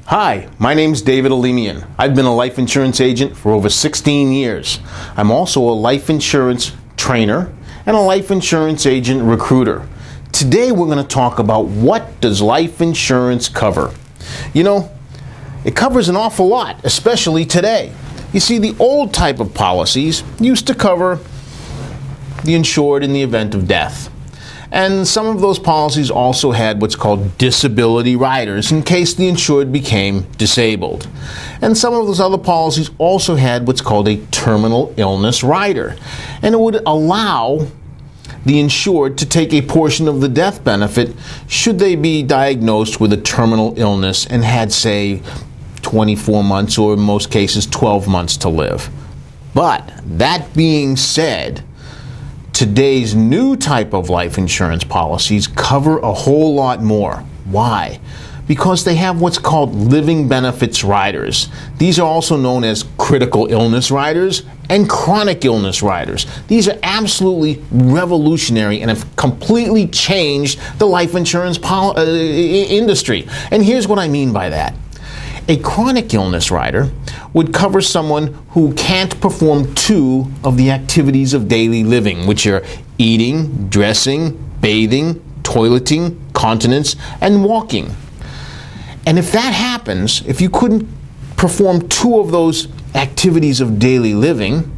Hi, my name's David Alemian. I've been a life insurance agent for over 16 years. I'm also a life insurance trainer and a life insurance agent recruiter. Today we're going to talk about what does life insurance cover. You know, it covers an awful lot, especially today. You see, the old type of policies used to cover the insured in the event of death. And some of those policies also had what's called disability riders in case the insured became disabled. And some of those other policies also had what's called a terminal illness rider. And it would allow the insured to take a portion of the death benefit should they be diagnosed with a terminal illness and had, say, 24 months or in most cases 12 months to live. But that being said, today's new type of life insurance policies cover a whole lot more. Why? Because they have what's called living benefits riders. These are also known as critical illness riders and chronic illness riders. These are absolutely revolutionary and have completely changed the life insurance industry. And here's what I mean by that. A chronic illness rider would cover someone who can't perform two of the activities of daily living, which are eating, dressing, bathing, toileting, continence, and walking. And if that happens, if you couldn't perform two of those activities of daily living,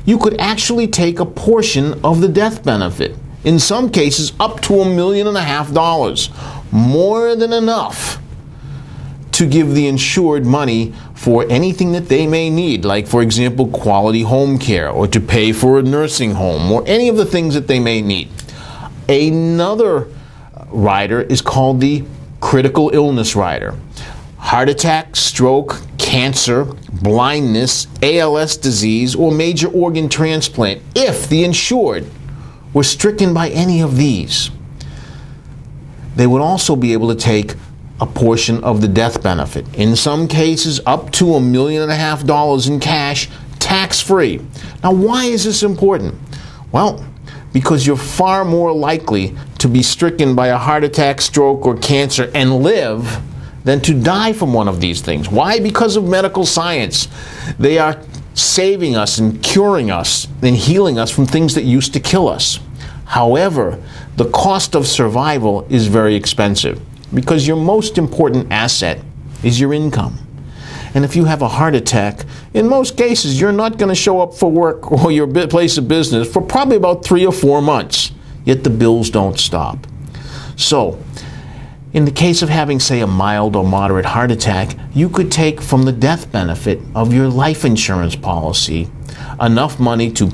you could actually take a portion of the death benefit. In some cases, up to $1.5 million, more than enough to give the insured money for anything that they may need, like, for example, quality home care, or to pay for a nursing home, or any of the things that they may need. Another rider is called the critical illness rider. Heart attack, stroke, cancer, blindness, ALS disease, or major organ transplant. If the insured were stricken by any of these, they would also be able to take a portion of the death benefit. In some cases, up to $1.5 million in cash, tax-free. Now, why is this important? Well, because you're far more likely to be stricken by a heart attack, stroke, or cancer and live than to die from one of these things. Why? Because of medical science. They are saving us and curing us and healing us from things that used to kill us. However, the cost of survival is very expensive, because your most important asset is your income. And if you have a heart attack, in most cases, you're not going to show up for work or your place of business for probably about 3 or 4 months. Yet the bills don't stop. So, in the case of having, say, a mild or moderate heart attack, you could take from the death benefit of your life insurance policy enough money to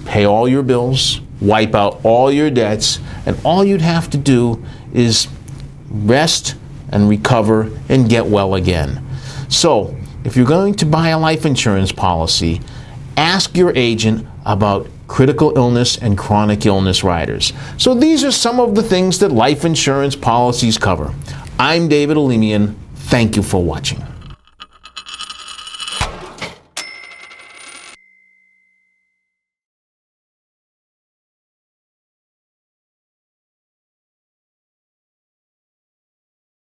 pay all your bills, wipe out all your debts, and all you'd have to do is rest and recover and get well again. So, if you're going to buy a life insurance policy, ask your agent about critical illness and chronic illness riders. So these are some of the things that life insurance policies cover. I'm David Alemian. Thank you for watching.